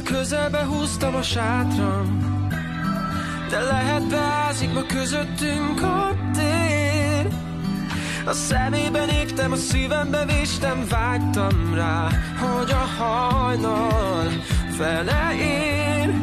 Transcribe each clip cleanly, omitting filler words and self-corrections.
Közelbe húztam a sátram, de lehet beázik ma közöttünk a tér. A szemében égtem, a szívembe véstem, vágytam rá, hogy a hajnal fele ér.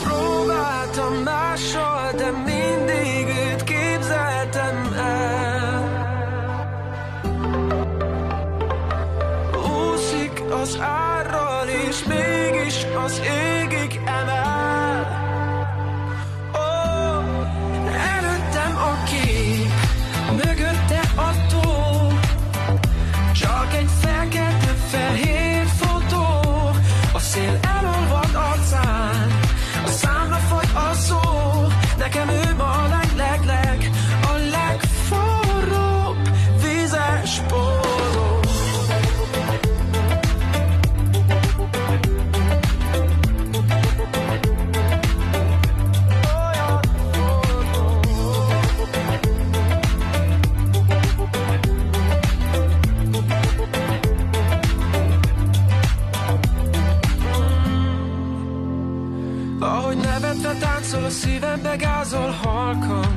Próbáltam mással, de mindig őt képzeltem el. Úszik az árral, és mégis az égig emel. Előttem a kép, mögötte a tó, csak egy fekete-fehér fotó. A szél elolvad arcán, a számra fagy a szó. Nekem ő ma a legforróbb vízes póró. Ahogy nevetve táncol, a szívembe gázol halkan.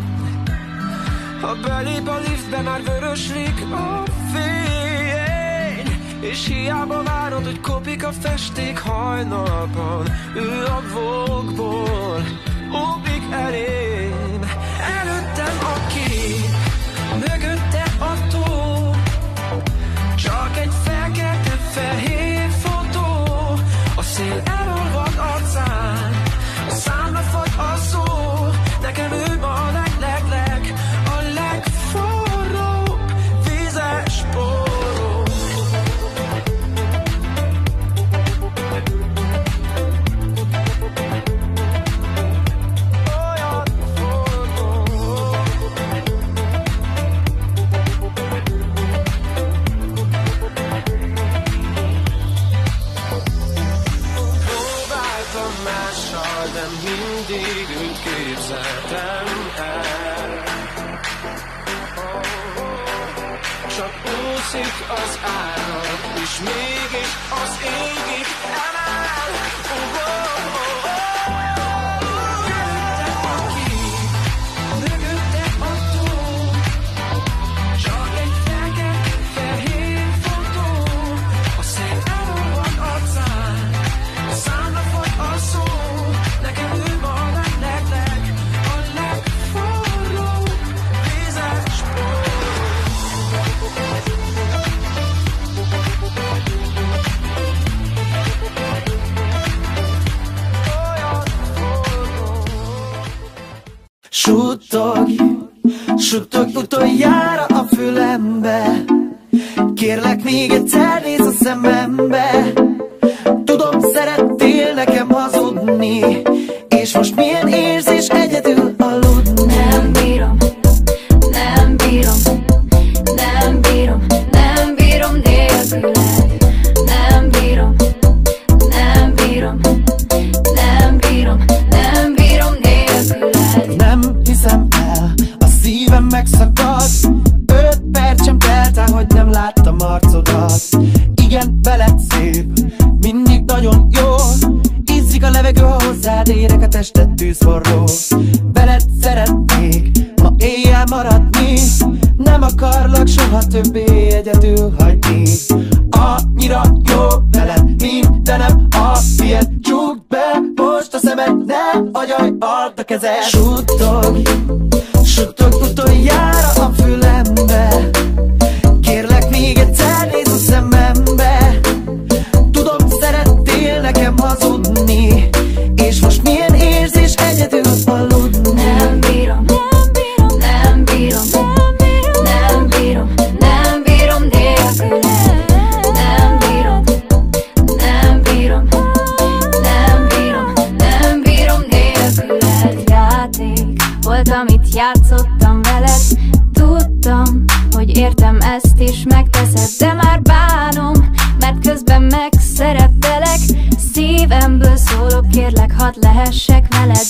Ha belép a liftbe, már vöröslik a fény, és hiába várod, hogy kopik a festék hajnalban. Ő a vókból ugrik elém. Előttem a kép, mögötte a tó, csak egy fekete-fehér fotó. A szél elolvad arcán, a számra fagy a szó. Nekem ő ma a legforróbb vízes póró. Olyan forró. Próbáltam mással, de mindig őt képzeltem el. Csak úszik az áram, és mégis az égig emel. Mögötte a kép, mögötte a tó, csak egy fekete-fehér fotó. A szél elolvad arcán, a számra fagy a szó. Nekem ő ma a legforróbb vízes póró. Suttog utoljára a fülembe. Kérlek, még egyszer nézz a szemembe. Tudom, szerettél nekem hazudni, és most milyen érzés egyedül aludni. Nem bírom, nem bírom, nem bírom, nem bírom nélküled. Nem bírom, nem bírom, nem bírom, nem bírom nélküled. Nem hiszem el, a szívem megszakad. 5 perc sem telt el, hogy nem láttam arcodat. Igen, veled szép, mindig nagyon jó. Ízik a levegő, ha hozzád érek, a tested tűzforró. Veled szeretnék ma éjjel maradni. Nem akarlak soha többé egyedül hagyni. Annyira jó veled, mindenem a tiéd. Csukd be most a szemed, ne agyalj, add a kezed. Suttog utoljára a fülembe. Kérlek, még egyszer nézz a szemembe. Tudom, szerettél nekem hazudni, és most milyen érzés egyedül aludni. Nem bírom, nem bírom, nem bírom, nem bírom nélküled. Nem bírom, nem bírom, alatt lehessek veled.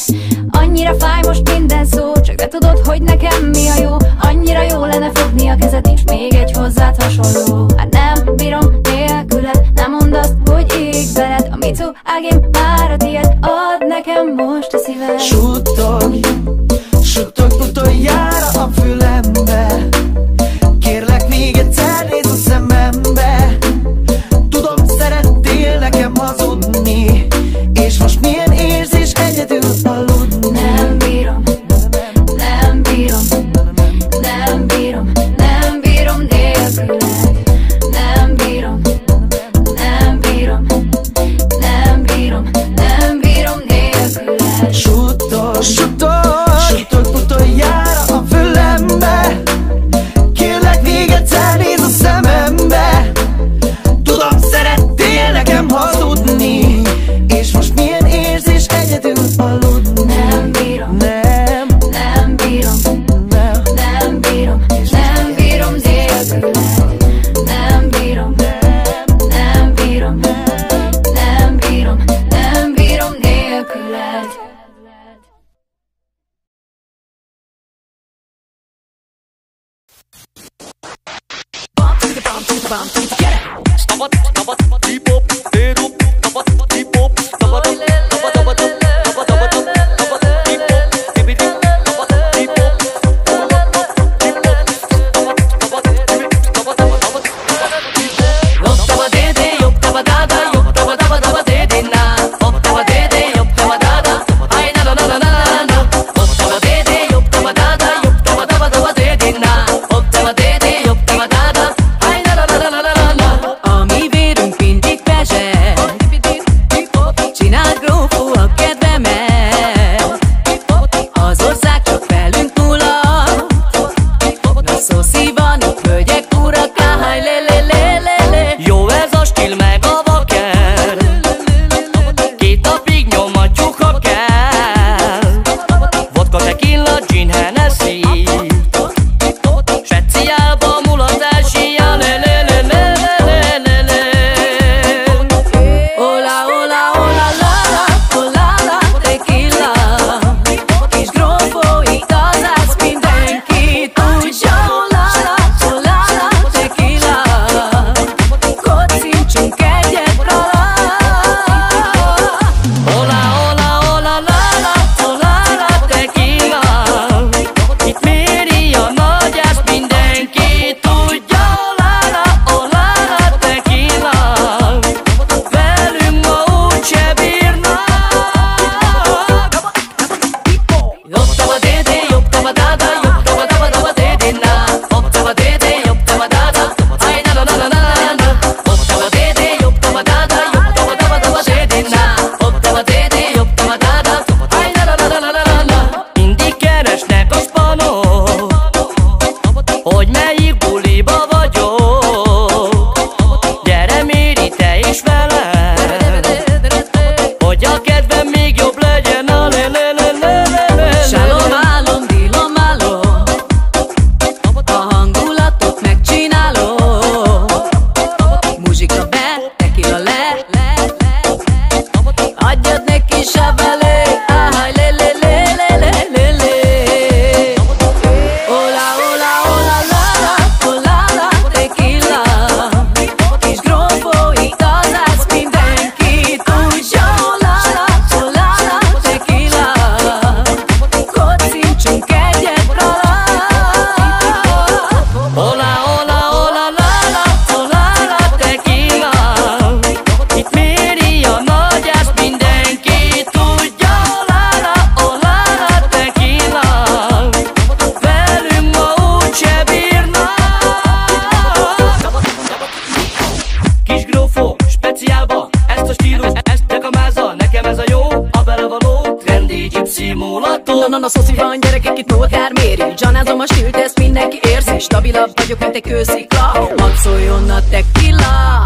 Annyira fáj most minden szó, csak te tudod, hogy nekem mi a jó. Annyira jó lenne fogni a kezed, nincs még egy hozzád hasonló. Hát nem bírom nélküled, nem mondd azt, hogy ég veled. A micu ágém már a tiéd, add nekem most a szíved. Suttog, suttog utoljára a fülembe. Kérlek még egyszer nézz a szemembe. Tudom, szerettél nekem hazudni, és most milyen érzés egyedül aludni. Nem bírom, nem bírom, nem bírom, nem bírom nélküled. Nem bírom, nem bírom, nem bírom, nem bírom nélküled. Suttog, suttog, suttog utoljára a fülembe. Kérlek még egyszer nézz a szemembe. Tudom, szerettél nekem hazudni, és most milyen érzés egyedül aludni. Nem bírom, Nem, nem bírom, nem, nem bírom, nem bírom nélküled. Nem bírom, nem bírom, nem bírom, nem bírom nélküled. Na szószi van, gyerekek, itt Nótár Méri. Zsanázom a stílt, ezt mindenki érzi. Stabilabb vagyok, mint egy kőszikla. Hadd szóljon a tequila.